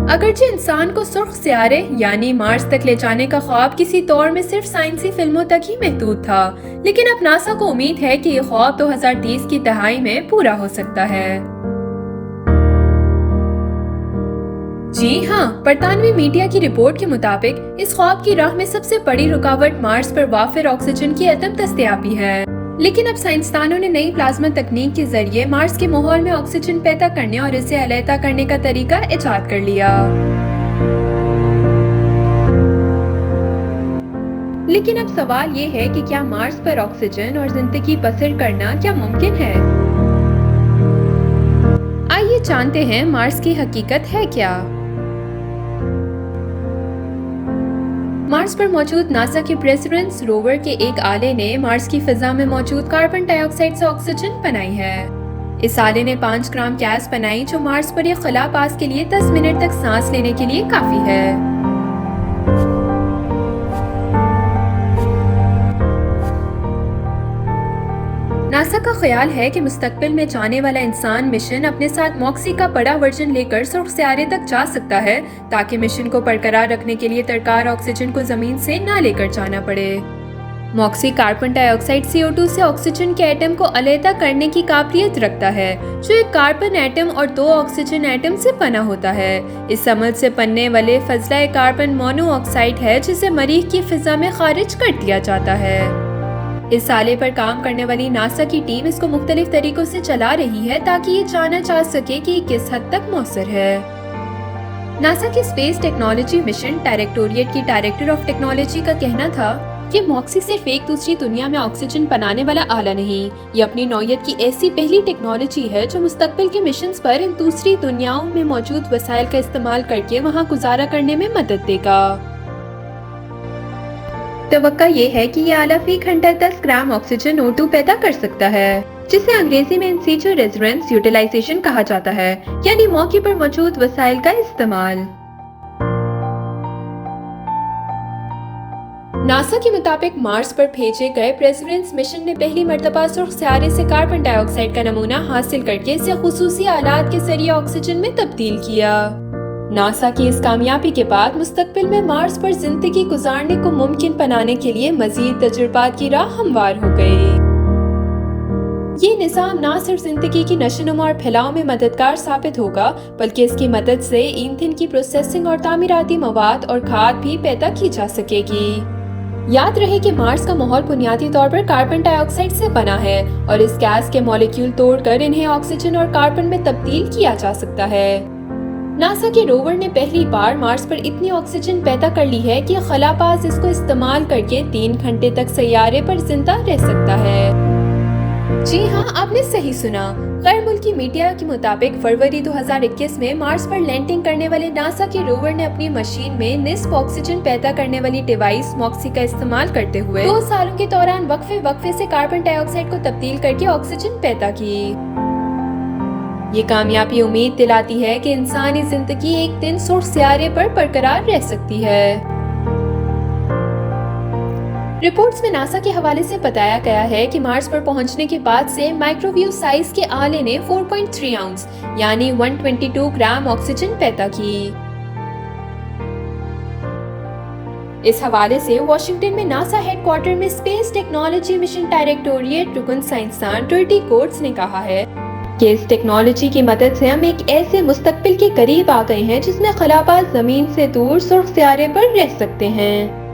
अगरचे इंसान को सुर्ख सियारे यानी मार्स तक ले जाने का ख्वाब किसी दौर में सिर्फ साइंसी फिल्मों तक ही महदूद था, लेकिन अब नासा को उम्मीद है कि ये ख्वाब 2030 की दहाई में पूरा हो सकता है। जी हाँ, बरतानवी मीडिया की रिपोर्ट के मुताबिक इस ख्वाब की राह में सबसे बड़ी रुकावट मार्स पर वाफिर ऑक्सीजन की अदम दस्तयाबी है। लेकिन अब साइंसदानों ने नई प्लाज्मा तकनीक के जरिए मार्स के माहौल में ऑक्सीजन पैदा करने और इसे अलहदा करने का तरीका इजाद कर लिया। लेकिन अब सवाल ये है कि क्या मार्स पर ऑक्सीजन और जिंदगी बसर करना क्या मुमकिन है? आइए जानते हैं मार्स की हकीकत है क्या। मार्स पर मौजूद नासा के परसेवरेंस रोवर के एक आले ने मार्स की फिजा में मौजूद कार्बन डाइऑक्साइड से ऑक्सीजन बनाई है। इस आले ने 5 ग्राम गैस बनाई जो मार्स पर एक खला पास के लिए 10 मिनट तक सांस लेने के लिए काफी है। नासा का ख्याल है कि मुस्तकबिल में जाने वाला इंसान मिशन अपने साथ मॉक्सी का बड़ा वर्जन लेकर सुर्ख सियारे तक जा सकता है, ताकि मिशन को बरकरार रखने के लिए दरकार ऑक्सीजन को जमीन से ना लेकर जाना पड़े। मॉक्सी कार्बन डाइऑक्साइड CO2 से ऑक्सीजन के एटम को अलहदा करने की काबिलियत रखता है, जो एक कार्बन एटम और 2 ऑक्सीजन एटम से बना होता है। इस अमल से बनने वाले फजला कार्बन मोनोऑक्साइड है, जिसे मरीख की फिजा में खारिज कर दिया जाता है। इस साले पर काम करने वाली नासा की टीम इसको मुख्तलिफ तरीकों से चला रही है, ताकि ये जाना जा सके कि किस हद तक मौसर है। नासा की स्पेस टेक्नोलॉजी मिशन डायरेक्टोरेट की डायरेक्टर ऑफ टेक्नोलॉजी का कहना था कि मॉक्सी सिर्फ एक दूसरी दुनिया में ऑक्सीजन बनाने वाला आला नहीं, ये अपनी नौयत की ऐसी पहली टेक्नोलॉजी है जो मुस्तकबिल के मिशंस पर इन दूसरी दुनियाओं में मौजूद वसाइल का इस्तेमाल करके वहाँ गुजारा करने में मदद देगा। तवक्का ये है कि ये आला फी घंटा 10 ग्राम ऑक्सीजन O2 पैदा कर सकता है, जिसे अंग्रेजी में इन सीचू रेजोनेंस यूटिलाइजेशन कहा जाता है, यानी मौके पर मौजूद वसाइल का इस्तेमाल। नासा के मुताबिक मार्स पर भेजे गए परसेवरेंस मिशन ने पहली मर्तबा सुर्ख सियारे से कार्बन डाइऑक्साइड का नमूना हासिल करके इसे खुसूसी आलात के जरिए ऑक्सीजन में तब्दील किया। नासा की इस कामयाबी के बाद मुस्तकबिल में मार्स पर जिंदगी गुजारने को मुमकिन बनाने के लिए मजीद तजुर्बात की राह हमवार हो गई। ये निज़ाम न सिर्फ जिंदगी की नशोनुमा और फैलाव में मददगार साबित होगा, बल्कि इसकी मदद से ईंधन की प्रोसेसिंग और तामीराती मवाद और खाद भी पैदा की जा सकेगी। याद रहे कि मार्स का माहौल बुनियादी तौर पर कार्बन डाइऑक्साइड से बना है और इस गैस के मॉलिक्यूल तोड़कर इन्हें ऑक्सीजन और कार्बन में तब्दील किया जा सकता है। नासा के रोवर ने पहली बार मार्स पर इतनी ऑक्सीजन पैदा कर ली है कि खलाबाज इसको इस्तेमाल करके 3 घंटे तक सैयारे पर जिंदा रह सकता है। जी हाँ, आपने सही सुना। गैर मुल्की मीडिया के मुताबिक फरवरी 2021 में मार्स पर लैंडिंग करने वाले नासा के रोवर ने अपनी मशीन में निस्फ ऑक्सीजन पैदा करने वाली डिवाइस मॉक्सी का इस्तेमाल करते हुए 2 सालों के दौरान वक्फे से कार्बन डाइऑक्साइड को तब्दील करके ऑक्सीजन पैदा की। ये कामयाबी उम्मीद दिलाती है कि इंसानी जिंदगी एक दिन सुर्ख सियारे पर बरकरार रह सकती है। रिपोर्ट्स में नासा के हवाले से बताया गया है कि मार्स पर पहुंचने के बाद से माइक्रोवेव साइज के आले ने 4.3 आउंस यानी 122 ग्राम ऑक्सीजन पैदा की। इस हवाले से वॉशिंगटन में नासा हेडक्वार्टर में स्पेस टेक्नोलॉजी मिशन डायरेक्टोरेट रुकन साइंसदान टर्टी कोट्स ने कहा है कि इस टेक्नोलॉजी की मदद से हम एक ऐसे मुस्तकबिल के करीब आ गए हैं जिसमें खलाबाज जमीन से दूर सुर्ख सियारे पर रह सकते हैं।